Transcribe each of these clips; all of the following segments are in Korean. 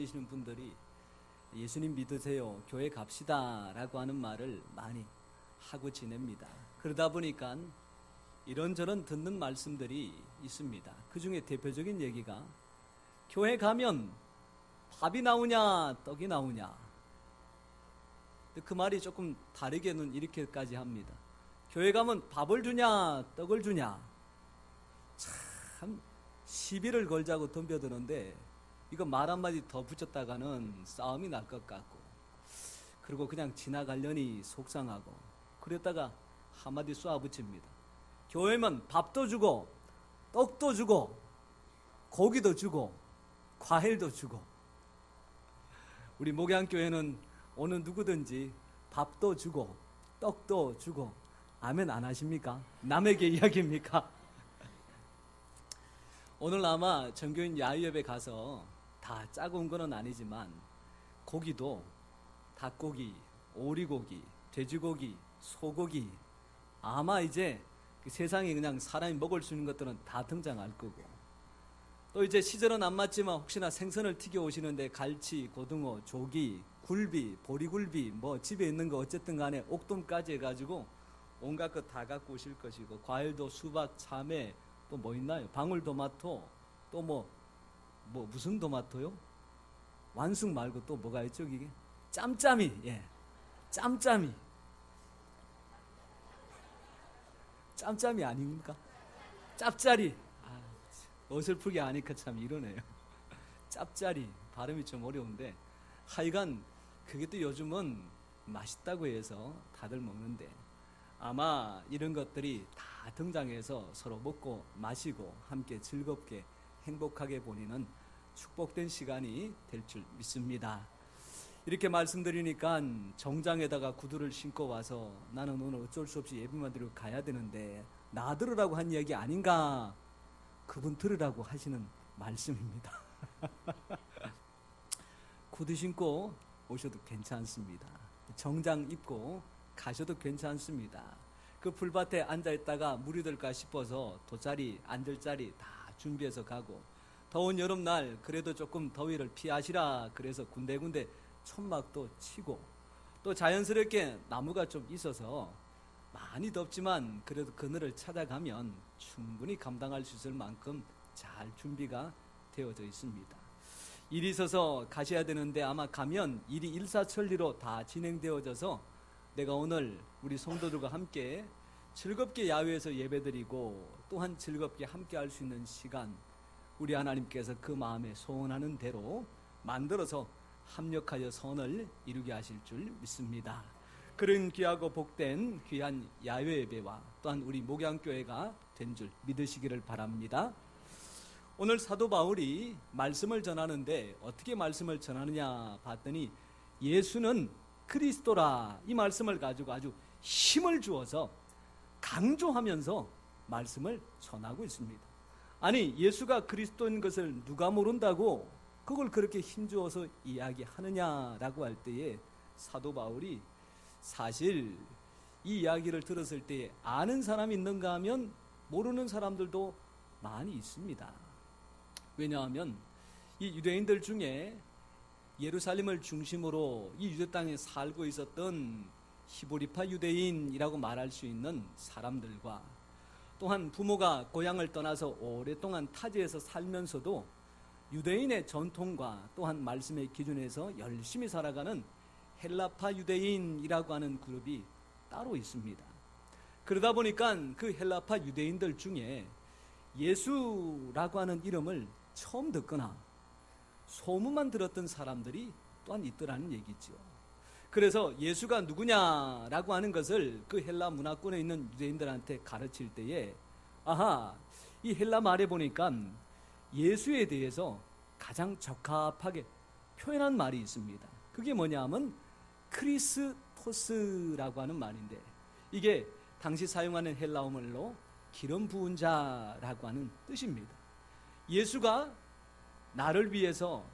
다니시는 분들이 예수님 믿으세요, 교회 갑시다 라고 하는 말을 많이 하고 지냅니다. 그러다 보니까 이런저런 듣는 말씀들이 있습니다. 그 중에 대표적인 얘기가 교회 가면 밥이 나오냐 떡이 나오냐. 그 말이 조금 다르게는 이렇게까지 합니다. 교회 가면 밥을 주냐 떡을 주냐. 참 시비를 걸자고 덤벼드는데 이거 말 한마디 더 붙였다가는 싸움이 날 것 같고, 그리고 그냥 지나가려니 속상하고, 그랬다가 한마디 쏘아붙입니다. 교회면 밥도 주고 떡도 주고 고기도 주고 과일도 주고. 우리 목양교회는 어느 누구든지 밥도 주고 떡도 주고. 아멘 안 하십니까? 남에게 이야기입니까? 오늘 아마 전교인 야유협에 가서 다 짜고 온 건 아니지만 고기도 닭고기, 오리고기, 돼지고기, 소고기, 아마 이제 세상에 그냥 사람이 먹을 수 있는 것들은 다 등장할 거고, 또 이제 시절은 안 맞지만 혹시나 생선을 튀겨 오시는데 갈치, 고등어, 조기, 굴비, 보리굴비, 뭐 집에 있는 거 어쨌든 간에 옥돔까지 해가지고 온갖 것 다 갖고 오실 것이고, 과일도 수박, 참외, 또 뭐 있나요? 방울토마토, 또 뭐 무슨 토마토요? 완숙 말고 또 뭐가 있죠? 이게 짬짜미. 예, 짬짜미. 짬짬이 아닙니까? 짭짜리. 어설프게 하니까 참 이러네요. 짭짜리 발음이 좀 어려운데 하여간 그게 또 요즘은 맛있다고 해서 다들 먹는데, 아마 이런 것들이 다 등장해서 서로 먹고 마시고 함께 즐겁게 행복하게 보내는 축복된 시간이 될 줄 믿습니다. 이렇게 말씀드리니까 정장에다가 구두를 신고 와서 나는 오늘 어쩔 수 없이 예배만 드리고 가야 되는데 나 들으라고 한 얘기 아닌가, 그분 들으라고 하시는 말씀입니다. 구두 신고 오셔도 괜찮습니다. 정장 입고 가셔도 괜찮습니다. 그 풀밭에 앉아있다가 물이 들까 싶어서 돗자리, 앉을 자리 다 준비해서 가고, 더운 여름날 그래도 조금 더위를 피하시라 그래서 군데군데 천막도 치고, 또 자연스럽게 나무가 좀 있어서 많이 덥지만 그래도 그늘을 찾아가면 충분히 감당할 수 있을 만큼 잘 준비가 되어져 있습니다. 일이 있어서 가셔야 되는데 아마 가면 일이 일사천리로 다 진행되어져서 내가 오늘 우리 성도들과 함께 즐겁게 야외에서 예배드리고 또한 즐겁게 함께 할 수 있는 시간, 우리 하나님께서 그 마음에 소원하는 대로 만들어서 합력하여 선을 이루게 하실 줄 믿습니다. 그런 귀하고 복된 귀한 야외 예배와 또한 우리 목양교회가 된 줄 믿으시기를 바랍니다. 오늘 사도 바울이 말씀을 전하는데 어떻게 말씀을 전하느냐 봤더니 예수는 그리스도라, 이 말씀을 가지고 아주 힘을 주어서 강조하면서 말씀을 전하고 있습니다. 아니, 예수가 그리스도인 것을 누가 모른다고 그걸 그렇게 힘주어서 이야기하느냐라고 할 때에 사도 바울이 사실 이 이야기를 들었을 때 아는 사람이 있는가 하면 모르는 사람들도 많이 있습니다. 왜냐하면 이 유대인들 중에 예루살렘을 중심으로 이 유대 땅에 살고 있었던 히브리파 유대인이라고 말할 수 있는 사람들과, 또한 부모가 고향을 떠나서 오랫동안 타지에서 살면서도 유대인의 전통과 또한 말씀의 기준에서 열심히 살아가는 헬라파 유대인이라고 하는 그룹이 따로 있습니다. 그러다 보니까 그 헬라파 유대인들 중에 예수라고 하는 이름을 처음 듣거나 소문만 들었던 사람들이 또한 있더라는 얘기죠. 그래서 예수가 누구냐라고 하는 것을 그 헬라 문화권에 있는 유대인들한테 가르칠 때에 아하, 이 헬라 말에 보니까 예수에 대해서 가장 적합하게 표현한 말이 있습니다. 그게 뭐냐 하면 크리스토스라고 하는 말인데, 이게 당시 사용하는 헬라어 말로 기름 부은 자라고 하는 뜻입니다. 예수가 나를 위해서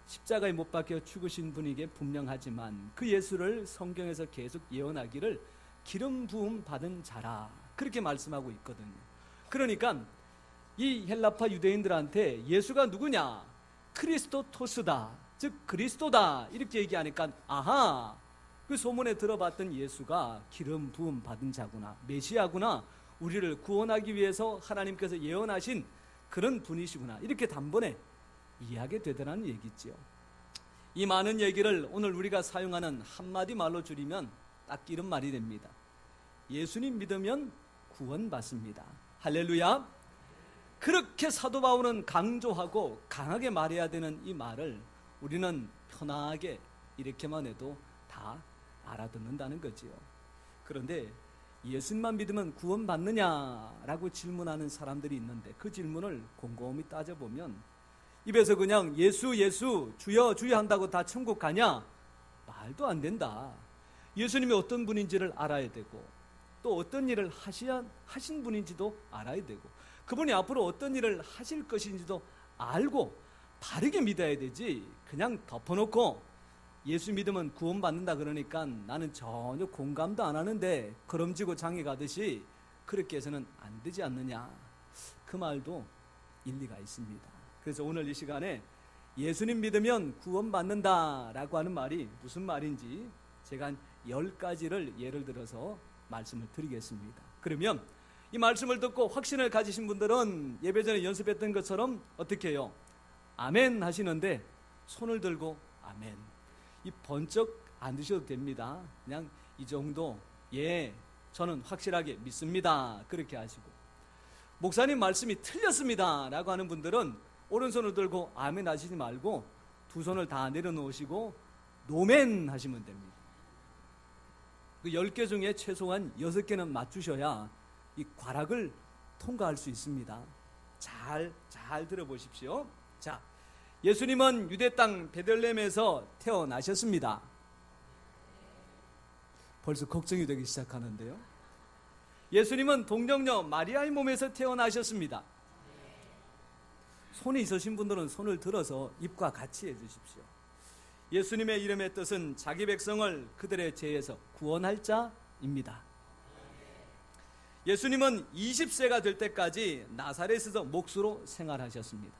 십자가에 못 박혀 죽으신 분이게 분명하지만 그 예수를 성경에서 계속 예언하기를 기름 부음 받은 자라, 그렇게 말씀하고 있거든요. 그러니까 이 헬라파 유대인들한테 예수가 누구냐, 크리스토토스다, 즉 그리스도다 이렇게 얘기하니까 아하, 그 소문에 들어봤던 예수가 기름 부음 받은 자구나, 메시아구나, 우리를 구원하기 위해서 하나님께서 예언하신 그런 분이시구나, 이렇게 단번에 이해하게 되더라는 얘기지요. 이 많은 얘기를 오늘 우리가 사용하는 한마디 말로 줄이면 딱 이런 말이 됩니다. 예수님 믿으면 구원받습니다. 할렐루야. 그렇게 사도 바울은 강조하고 강하게 말해야 되는 이 말을 우리는 편하게 이렇게만 해도 다 알아듣는다는 거지요. 그런데 예수님만 믿으면 구원받느냐라고 질문하는 사람들이 있는데, 그 질문을 곰곰이 따져보면 입에서 그냥 예수 예수 주여 주여 한다고 다 천국 가냐? 말도 안 된다. 예수님이 어떤 분인지를 알아야 되고, 또 어떤 일을 하신 분인지도 알아야 되고, 그분이 앞으로 어떤 일을 하실 것인지도 알고 바르게 믿어야 되지, 그냥 덮어놓고 예수 믿으면 구원받는다 그러니까 나는 전혀 공감도 안 하는데 걸음지고 장에 가듯이 그렇게 해서는 안 되지 않느냐, 그 말도 일리가 있습니다. 그래서 오늘 이 시간에 예수님 믿으면 구원받는다 라고 하는 말이 무슨 말인지 제가 한 10가지를 예를 들어서 말씀을 드리겠습니다. 그러면 이 말씀을 듣고 확신을 가지신 분들은 예배 전에 연습했던 것처럼 어떻게 해요? 아멘 하시는데 손을 들고 아멘, 이 번쩍 안 드셔도 됩니다. 그냥 이 정도, 예, 저는 확실하게 믿습니다, 그렇게 하시고, 목사님 말씀이 틀렸습니다 라고 하는 분들은 오른손을 들고 아멘 하시지 말고 두 손을 다 내려놓으시고 노멘 하시면 됩니다. 그 10개 중에 최소한 6개는 맞추셔야 이 과락을 통과할 수 있습니다. 잘 들어보십시오. 자, 예수님은 유대 땅 베들레헴에서 태어나셨습니다. 벌써 걱정이 되기 시작하는데요. 예수님은 동정녀 마리아의 몸에서 태어나셨습니다. 손이 있으신 분들은 손을 들어서 입과 같이 해주십시오. 예수님의 이름의 뜻은 자기 백성을 그들의 죄에서 구원할 자입니다. 예수님은 20세가 될 때까지 나사렛에서 목수로 생활하셨습니다.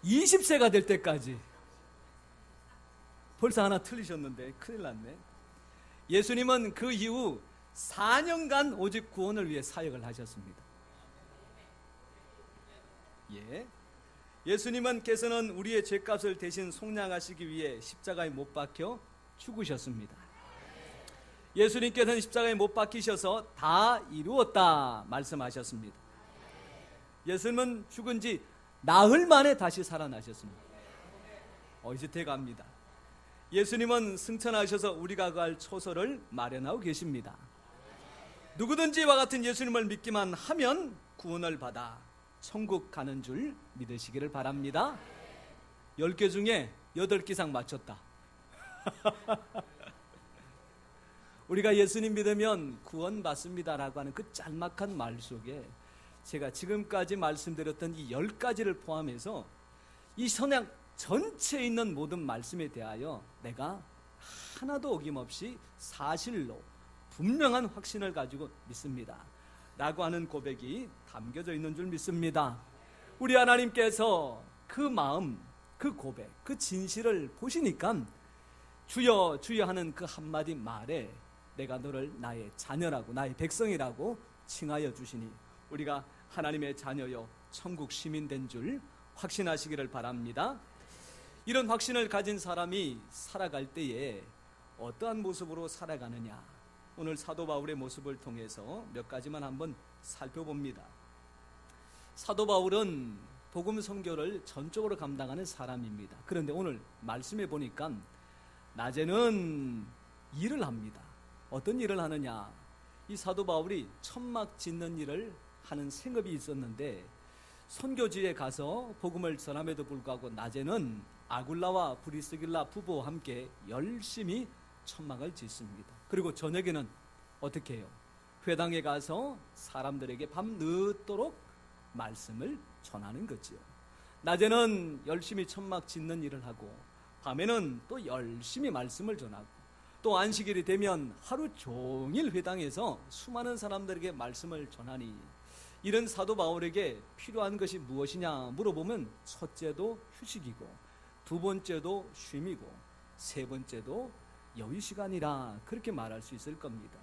(20세가) 될 때까지. 벌써 하나 틀리셨는데 큰일 났네. 예수님은 그 이후 4년간 오직 구원을 위해 사역을 하셨습니다. 예, 예수님께서는 우리의 죄값을 대신 속량하시기 위해 십자가에 못 박혀 죽으셨습니다. 예수님께서는 십자가에 못 박히셔서 다 이루었다 말씀하셨습니다. 예수님은 죽은 지 나흘 만에 다시 살아나셨습니다. 이제 돼갑니다. 예수님은 승천하셔서 우리가 갈 초소를 마련하고 계십니다. 누구든지 이와 같은 예수님을 믿기만 하면 구원을 받아 천국 가는 줄 믿으시기를 바랍니다. 10개 중에 8개 이상 맞췄다. 우리가 예수님 믿으면 구원받습니다라고 하는 그 짤막한 말 속에 제가 지금까지 말씀드렸던 이 10가지를 포함해서 이 선약 전체에 있는 모든 말씀에 대하여 내가 하나도 어김없이 사실로 분명한 확신을 가지고 믿습니다 라고 하는 고백이 담겨져 있는 줄 믿습니다. 우리 하나님께서 그 마음, 그 고백, 그 진실을 보시니까 주여 주여 하는 그 한마디 말에 내가 너를 나의 자녀라고, 나의 백성이라고 칭하여 주시니 우리가 하나님의 자녀요 천국 시민 된 줄 확신하시기를 바랍니다. 이런 확신을 가진 사람이 살아갈 때에 어떠한 모습으로 살아가느냐, 오늘 사도 바울의 모습을 통해서 몇 가지만 한번 살펴봅니다. 사도 바울은 복음 선교를 전적으로 감당하는 사람입니다. 그런데 오늘 말씀해 보니까 낮에는 일을 합니다. 어떤 일을 하느냐, 이 사도 바울이 천막 짓는 일을 하는 생업이 있었는데 선교지에 가서 복음을 전함에도 불구하고 낮에는 아굴라와 브리스길라 부부와 함께 열심히 천막을 짓습니다. 그리고 저녁에는 어떻게 해요? 회당에 가서 사람들에게 밤늦도록 말씀을 전하는 거지요. 낮에는 열심히 천막 짓는 일을 하고 밤에는 또 열심히 말씀을 전하고, 또 안식일이 되면 하루 종일 회당에서 수많은 사람들에게 말씀을 전하니 이런 사도 바울에게 필요한 것이 무엇이냐 물어보면 첫째도 휴식이고 두 번째도 쉼이고 세 번째도 여유 시간이라 그렇게 말할 수 있을 겁니다.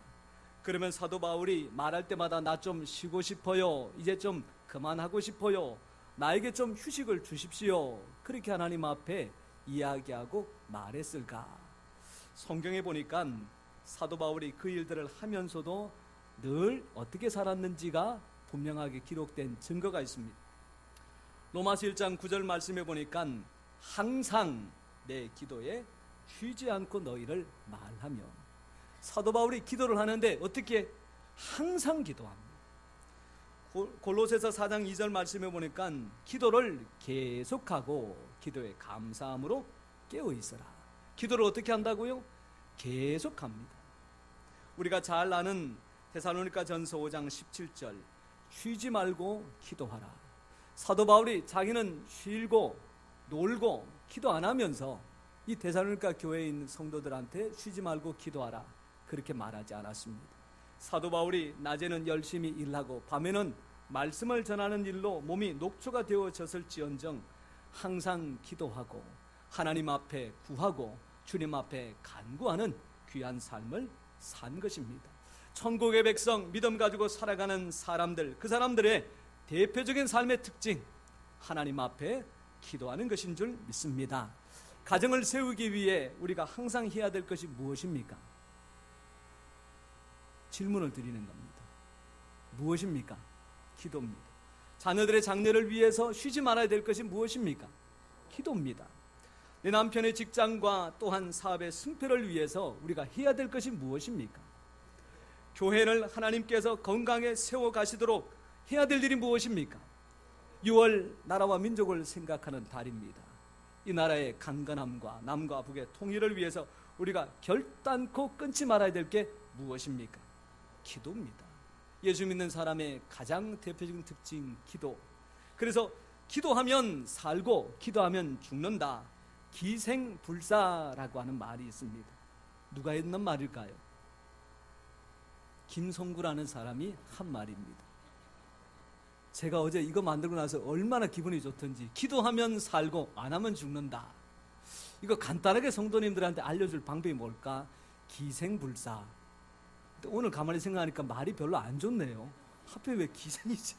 그러면 사도 바울이 말할 때마다 나 좀 쉬고 싶어요, 이제 좀 그만하고 싶어요, 나에게 좀 휴식을 주십시오, 그렇게 하나님 앞에 이야기하고 말했을까? 성경에 보니까 사도 바울이 그 일들을 하면서도 늘 어떻게 살았는지가 분명하게 기록된 증거가 있습니다. 로마서 1장 9절 말씀해 보니까 항상 내 기도에 쉬지 않고 너희를 말하며, 사도 바울이 기도를 하는데 어떻게 항상 기도합니다. 골로새서 4장 2절 말씀해 보니까 기도를 계속하고 기도에 감사함으로 깨어 있어라. 기도를 어떻게 한다고요? 계속합니다. 우리가 잘 아는 데살로니가 전서 5장 17절 쉬지 말고 기도하라. 사도 바울이 자기는 쉬고 놀고 기도 안 하면서 이 데살로니가 교회에 있는 성도들한테 쉬지 말고 기도하라 그렇게 말하지 않았습니다. 사도 바울이 낮에는 열심히 일하고 밤에는 말씀을 전하는 일로 몸이 녹초가 되어졌을지언정 항상 기도하고 하나님 앞에 구하고 주님 앞에 간구하는 귀한 삶을 산 것입니다. 천국의 백성, 믿음 가지고 살아가는 사람들, 그 사람들의 대표적인 삶의 특징, 하나님 앞에 기도하는 것인 줄 믿습니다. 가정을 세우기 위해 우리가 항상 해야 될 것이 무엇입니까? 질문을 드리는 겁니다. 무엇입니까? 기도입니다. 자녀들의 장래를 위해서 쉬지 말아야 될 것이 무엇입니까? 기도입니다. 내 남편의 직장과 또한 사업의 승패를 위해서 우리가 해야 될 것이 무엇입니까? 교회를 하나님께서 건강에 세워가시도록 해야 될 일이 무엇입니까? 6월 나라와 민족을 생각하는 달입니다. 이 나라의 강건함과 남과 북의 통일을 위해서 우리가 결단코 끊지 말아야 될 게 무엇입니까? 기도입니다. 예수 믿는 사람의 가장 대표적인 특징, 기도. 그래서 기도하면 살고 기도하면 죽는다, 기생불사라고 하는 말이 있습니다. 누가 했는 말일까요? 김성구라는 사람이 한 말입니다. 제가 어제 이거 만들고 나서 얼마나 기분이 좋던지, 기도하면 살고 안 하면 죽는다. 이거 간단하게 성도님들한테 알려줄 방법이 뭘까? 기생불사. 오늘 가만히 생각하니까 말이 별로 안 좋네요. 하필 왜 기생이지?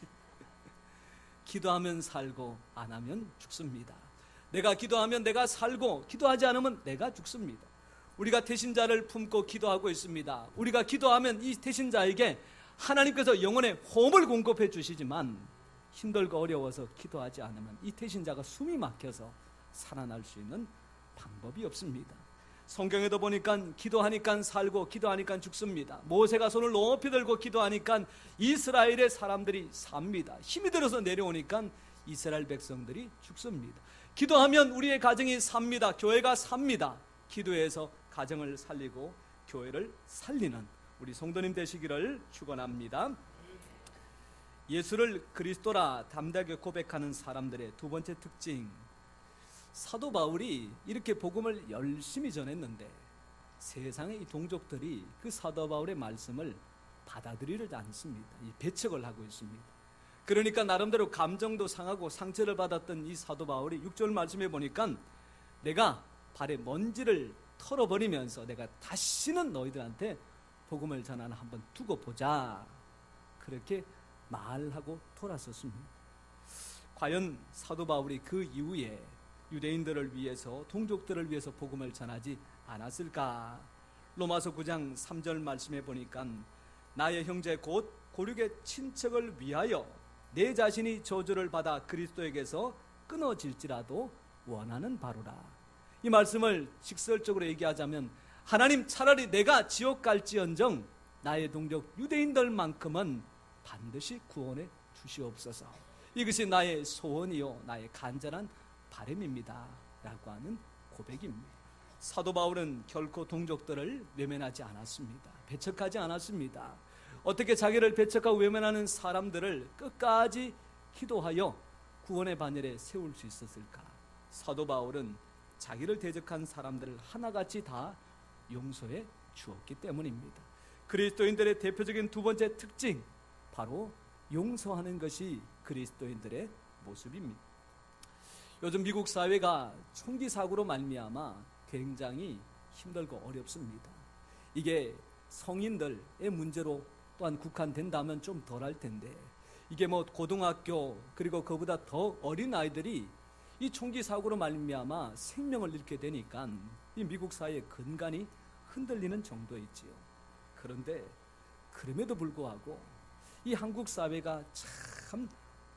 기도하면 살고 안 하면 죽습니다. 내가 기도하면 내가 살고 기도하지 않으면 내가 죽습니다. 우리가 태신자를 품고 기도하고 있습니다. 우리가 기도하면 이 태신자에게 하나님께서 영혼의 호흡을 공급해 주시지만 힘들고 어려워서 기도하지 않으면 이 태신자가 숨이 막혀서 살아날 수 있는 방법이 없습니다. 성경에도 보니까 기도하니까 살고 기도하니까 죽습니다. 모세가 손을 높이 들고 기도하니까 이스라엘의 사람들이 삽니다. 힘이 들어서 내려오니까 이스라엘 백성들이 죽습니다. 기도하면 우리의 가정이 삽니다. 교회가 삽니다. 기도해서 가정을 살리고 교회를 살리는 우리 성도님 되시기를 축원합니다. 예수를 그리스도라 담대하게 고백하는 사람들의 두 번째 특징, 사도 바울이 이렇게 복음을 열심히 전했는데 세상의 이 동족들이 그 사도 바울의 말씀을 받아들이지 않습니다. 이 배척을 하고 있습니다. 그러니까 나름대로 감정도 상하고 상처를 받았던 이 사도 바울이 6절 말씀해 보니까 내가 발에 먼지를 털어버리면서 내가 다시는 너희들한테 복음을 전하나 한번 두고 보자, 그렇게 말하고 돌아섰습니다. 과연 사도 바울이 그 이후에 유대인들을 위해서, 동족들을 위해서 복음을 전하지 않았을까? 로마서 9장 3절 말씀해 보니까 나의 형제 곧 고륙의 친척을 위하여 내 자신이 저주를 받아 그리스도에게서 끊어질지라도 원하는 바로라. 이 말씀을 직설적으로 얘기하자면 하나님, 차라리 내가 지옥 갈지언정 나의 동족 유대인들만큼은 반드시 구원해 주시옵소서. 이것이 나의 소원이요 나의 간절한 바람입니다 라고 하는 고백입니다. 사도 바울은 결코 동족들을 외면하지 않았습니다. 배척하지 않았습니다. 어떻게 자기를 배척하고 외면하는 사람들을 끝까지 기도하여 구원의 반열에 세울 수 있었을까? 사도 바울은 자기를 대적한 사람들을 하나같이 다 용서해 주었기 때문입니다. 그리스도인들의 대표적인 두 번째 특징, 바로 용서하는 것이 그리스도인들의 모습입니다. 요즘 미국 사회가 총기 사고로 말미암아 굉장히 힘들고 어렵습니다. 이게 성인들의 문제로 또한 국한된다면 좀 덜할 텐데, 이게 뭐 고등학교 그리고 그보다 더 어린 아이들이 이 총기 사고로 말미암아 생명을 잃게 되니까 이 미국 사회의 근간이 흔들리는 정도에 있지요. 그런데 그럼에도 불구하고 이 한국 사회가 참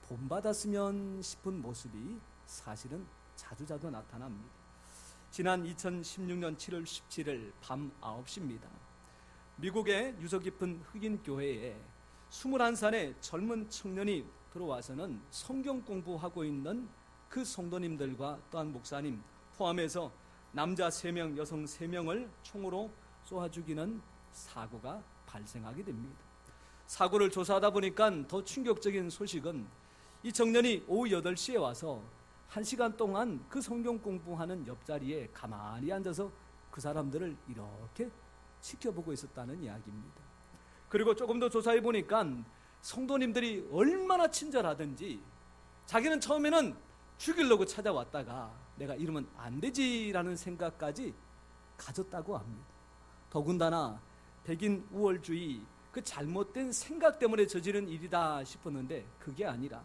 본받았으면 싶은 모습이 사실은 자주자주 나타납니다. 지난 2016년 7월 17일 밤 9시입니다. 미국의 유서 깊은 흑인 교회에 21살의 젊은 청년이 들어와서는 성경 공부하고 있는 그 성도님들과 또한 목사님 포함해서 남자 3명, 여성 3명을 총으로 쏘아 죽이는 사고가 발생하게 됩니다. 사고를 조사하다 보니까 더 충격적인 소식은 이 청년이 오후 8시에 와서 1시간 동안 그 성경 공부하는 옆자리에 가만히 앉아서 그 사람들을 이렇게 지켜보고 있었다는 이야기입니다. 그리고 조금 더 조사해 보니까 성도님들이 얼마나 친절하든지 자기는 처음에는 죽이려고 찾아왔다가 내가 이러면 안 되지라는 생각까지 가졌다고 합니다. 더군다나 백인 우월주의 그 잘못된 생각 때문에 저지른 일이다 싶었는데 그게 아니라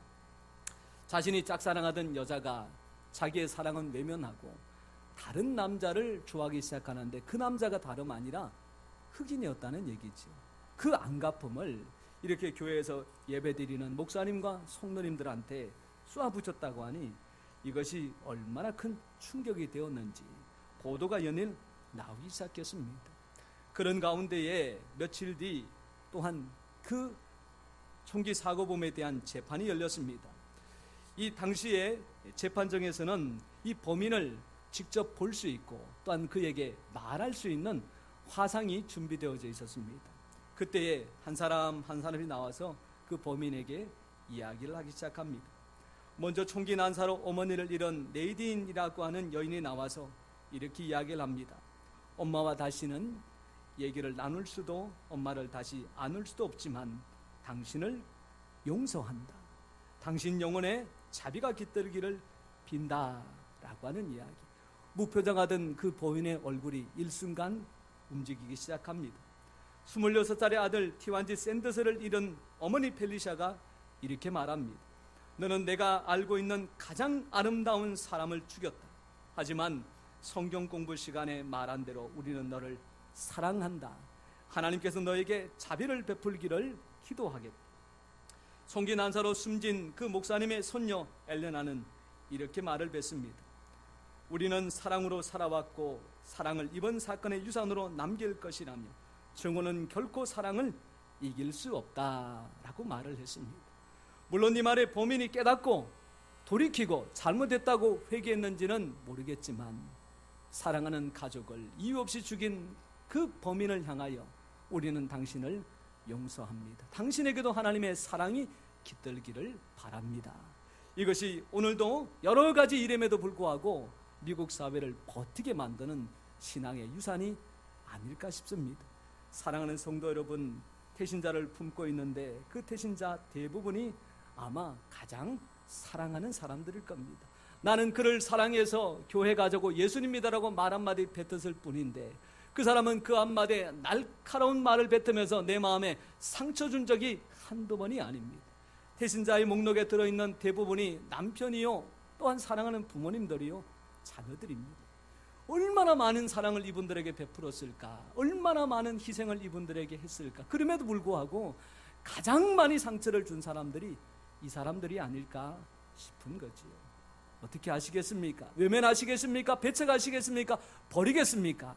자신이 짝사랑하던 여자가 자기의 사랑은 외면하고 다른 남자를 좋아하기 시작하는데 그 남자가 다름 아니라 흑인이었다는 얘기죠. 그 안갚음을 이렇게 교회에서 예배드리는 목사님과 성도님들한테 쏘아붙였다고 하니 이것이 얼마나 큰 충격이 되었는지 보도가 연일 나오기 시작했습니다. 그런 가운데에 며칠 뒤 또한 그 총기 사고범에 대한 재판이 열렸습니다. 이 당시에 재판정에서는 이 범인을 직접 볼 수 있고 또한 그에게 말할 수 있는 화상이 준비되어져 있었습니다. 그때에 한 사람이 나와서 그 범인에게 이야기를 하기 시작합니다. 먼저 총기 난사로 어머니를 잃은 네이딘이라고 하는 여인이 나와서 이렇게 이야기를 합니다. 엄마와 다시는 얘기를 나눌 수도 엄마를 다시 안을 수도 없지만 당신을 용서한다. 당신 영혼에 자비가 깃들기를 빈다라고 하는 이야기. 무표정하던 그 범인의 얼굴이 일순간 움직이기 시작합니다. 26살의 아들 티완지 샌더스를 잃은 어머니 펠리샤가 이렇게 말합니다. 너는 내가 알고 있는 가장 아름다운 사람을 죽였다. 하지만 성경 공부 시간에 말한 대로 우리는 너를 사랑한다. 하나님께서 너에게 자비를 베풀기를 기도하겠다. 총기 난사로 숨진 그 목사님의 손녀 엘레나는 이렇게 말을 뱉습니다. 우리는 사랑으로 살아왔고 사랑을 이번 사건의 유산으로 남길 것이라며 증오는 결코 사랑을 이길 수 없다라고 말을 했습니다. 물론 이 말에 범인이 깨닫고 돌이키고 잘못했다고 회개했는지는 모르겠지만 사랑하는 가족을 이유 없이 죽인 그 범인을 향하여 우리는 당신을 용서합니다. 당신에게도 하나님의 사랑이 깃들기를 바랍니다. 이것이 오늘도 여러 가지 이름에도 불구하고 미국 사회를 버티게 만드는 신앙의 유산이 아닐까 싶습니다. 사랑하는 성도 여러분, 태신자를 품고 있는데 그 태신자 대부분이 아마 가장 사랑하는 사람들일 겁니다. 나는 그를 사랑해서 교회 가자고 예수님이다라고 말 한마디 뱉었을 뿐인데 그 사람은 그 한마디에 날카로운 말을 뱉으면서 내 마음에 상처 준 적이 한두 번이 아닙니다. 태신자의 목록에 들어있는 대부분이 남편이요 또한 사랑하는 부모님들이요 자녀들입니다. 얼마나 많은 사랑을 이분들에게 베풀었을까, 얼마나 많은 희생을 이분들에게 했을까. 그럼에도 불구하고 가장 많이 상처를 준 사람들이 이 사람들이 아닐까 싶은 거지요. 어떻게 하시겠습니까? 외면하시겠습니까? 배척하시겠습니까? 버리겠습니까?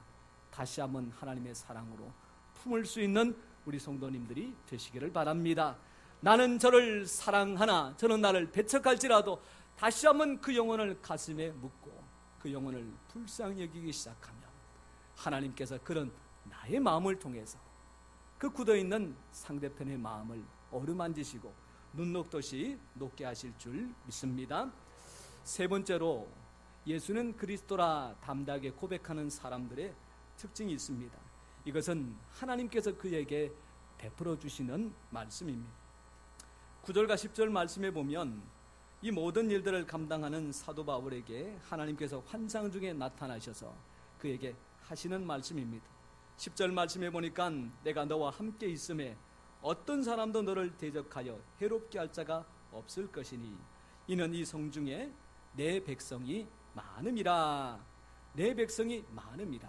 다시 한번 하나님의 사랑으로 품을 수 있는 우리 성도님들이 되시기를 바랍니다. 나는 저를 사랑하나 저는 나를 배척할지라도 다시 한번 그 영혼을 가슴에 묻고 그 영혼을 불쌍히 여기기 시작하면 하나님께서 그런 나의 마음을 통해서 그 굳어있는 상대편의 마음을 어루만지시고 눈 녹듯이 녹게 하실 줄 믿습니다. 세 번째로 예수는 그리스도라 담대하게 고백하는 사람들의 특징이 있습니다. 이것은 하나님께서 그에게 베풀어 주시는 말씀입니다. 9절과 10절 말씀에 보면 이 모든 일들을 감당하는 사도 바울에게 하나님께서 환상 중에 나타나셔서 그에게 하시는 말씀입니다. 10절 말씀에 보니까 내가 너와 함께 있음에 어떤 사람도 너를 대적하여 해롭게 할 자가 없을 것이니 이는 이 성중에 내 백성이 많음이라. 내 백성이 많음이라.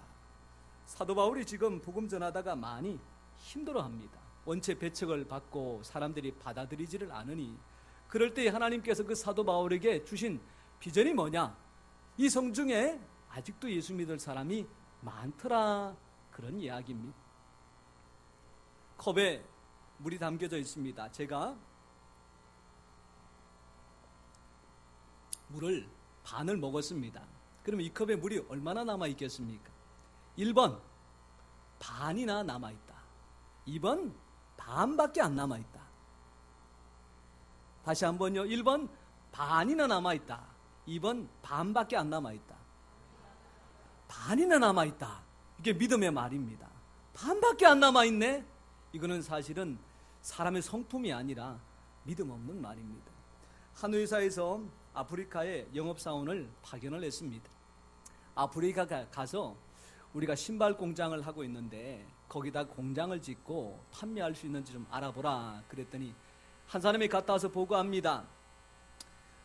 사도 바울이 지금 복음 전하다가 많이 힘들어합니다. 원체 배척을 받고 사람들이 받아들이지를 않으니 그럴 때 하나님께서 그 사도 바울에게 주신 비전이 뭐냐? 이 성중에 아직도 예수 믿을 사람이 많더라, 그런 이야기입니다. 컵에 물이 담겨져 있습니다. 제가 물을 반을 먹었습니다. 그러면 이 컵에 물이 얼마나 남아 있겠습니까? 1번 반이나 남아 있다. 2번 반밖에 안 남아 있다. 다시 한번요. 1번 반이나 남아 있다. 2번 반밖에 안 남아 있다. 반이나 남아 있다. 이게 믿음의 말입니다. 반밖에 안 남아 있네. 이거는 사실은 사람의 성품이 아니라 믿음 없는 말입니다. 한 회사에서 아프리카에 영업사원을 파견을 했습니다. 아프리카 가서 우리가 신발 공장을 하고 있는데 거기다 공장을 짓고 판매할 수 있는지 좀 알아보라 그랬더니 한 사람이 갔다 와서 보고합니다.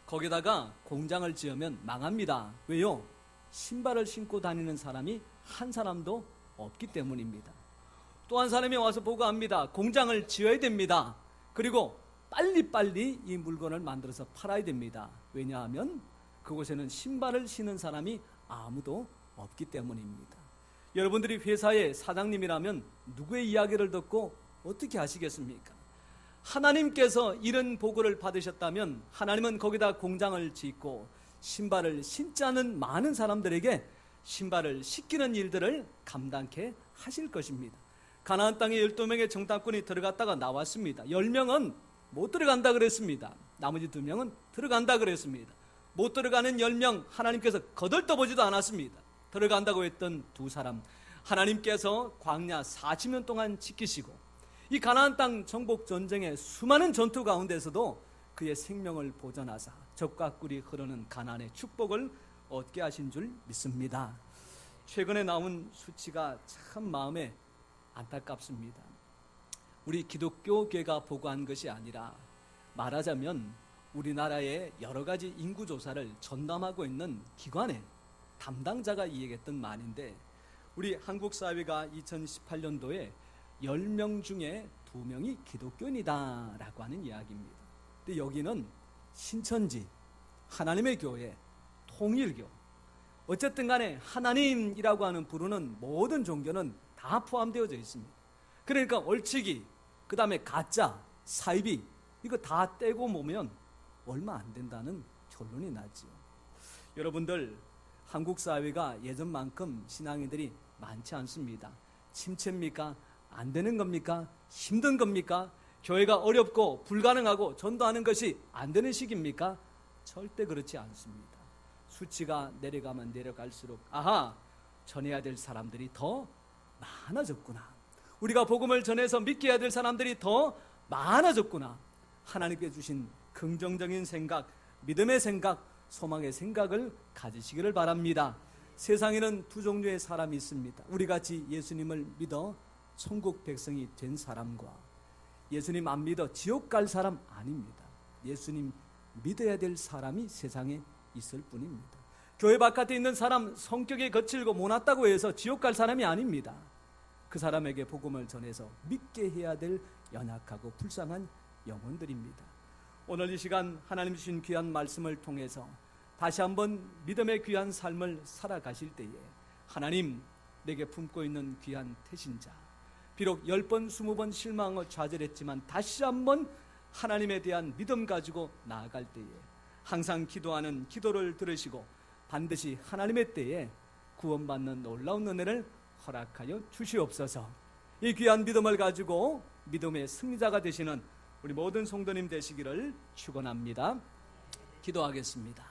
거기다가 공장을 지으면 망합니다. 왜요? 신발을 신고 다니는 사람이 한 사람도 없기 때문입니다. 또 한 사람이 와서 보고합니다. 공장을 지어야 됩니다. 그리고 빨리빨리 이 물건을 만들어서 팔아야 됩니다. 왜냐하면 그곳에는 신발을 신는 사람이 아무도 없기 때문입니다. 여러분들이 회사의 사장님이라면 누구의 이야기를 듣고 어떻게 하시겠습니까? 하나님께서 이런 보고를 받으셨다면 하나님은 거기다 공장을 짓고 신발을 신지 않은 많은 사람들에게 신발을 씻기는 일들을 감당케 하실 것입니다. 가나안 땅에 12명의 정탐꾼이 들어갔다가 나왔습니다. 10명은 못 들어간다 그랬습니다. 나머지 2명은 들어간다 그랬습니다. 못 들어가는 10명 하나님께서 거들떠보지도 않았습니다. 들어간다고 했던 2사람 하나님께서 광야 40년 동안 지키시고 이 가나안 땅 정복 전쟁의 수많은 전투 가운데서도 그의 생명을 보존하사 젖과 꿀이 흐르는 가나안의 축복을 얻게 하신 줄 믿습니다. 최근에 나온 수치가 참 마음에 안타깝습니다. 우리 기독교계가 보고한 것이 아니라 말하자면 우리나라의 여러 가지 인구조사를 전담하고 있는 기관의 담당자가 이야기했던 말인데 우리 한국 사회가 2018년도에 10명 중에 2명이 기독교인이다 라고 하는 이야기입니다. 근데 여기는 신천지, 하나님의 교회, 통일교 어쨌든 간에 하나님이라고 하는 부르는 모든 종교는 다 포함되어져 있습니다. 그러니까 얼치기, 그 다음에 가짜, 사이비 이거 다 떼고 보면 얼마 안 된다는 결론이 나죠. 여러분들 한국 사회가 예전만큼 신앙인들이 많지 않습니다. 침체입니까? 안 되는 겁니까? 힘든 겁니까? 교회가 어렵고 불가능하고 전도하는 것이 안 되는 시기입니까? 절대 그렇지 않습니다. 수치가 내려가면 내려갈수록 아하, 전해야 될 사람들이 더 많아졌구나. 우리가 복음을 전해서 믿게 해야 될 사람들이 더 많아졌구나. 하나님께 주신 긍정적인 생각, 믿음의 생각, 소망의 생각을 가지시기를 바랍니다. 세상에는 2 종류의 사람이 있습니다. 우리같이 예수님을 믿어 천국 백성이 된 사람과 예수님 안 믿어 지옥 갈 사람 아닙니다. 예수님 믿어야 될 사람이 세상에 있을 뿐입니다. 교회 바깥에 있는 사람 성격이 거칠고 못났다고 해서 지옥 갈 사람이 아닙니다. 그 사람에게 복음을 전해서 믿게 해야 될 연약하고 불쌍한 영혼들입니다. 오늘 이 시간 하나님 주신 귀한 말씀을 통해서 다시 한번 믿음의 귀한 삶을 살아가실 때에 하나님 내게 품고 있는 귀한 태신자, 비록 10번 20번 실망하고 좌절했지만 다시 한번 하나님에 대한 믿음 가지고 나아갈 때에 항상 기도하는 기도를 들으시고 반드시 하나님의 때에 구원받는 놀라운 은혜를 허락하여 주시옵소서. 이 귀한 믿음을 가지고 믿음의 승리자가 되시는 우리 모든 성도님 되시기를 축원합니다. 기도하겠습니다.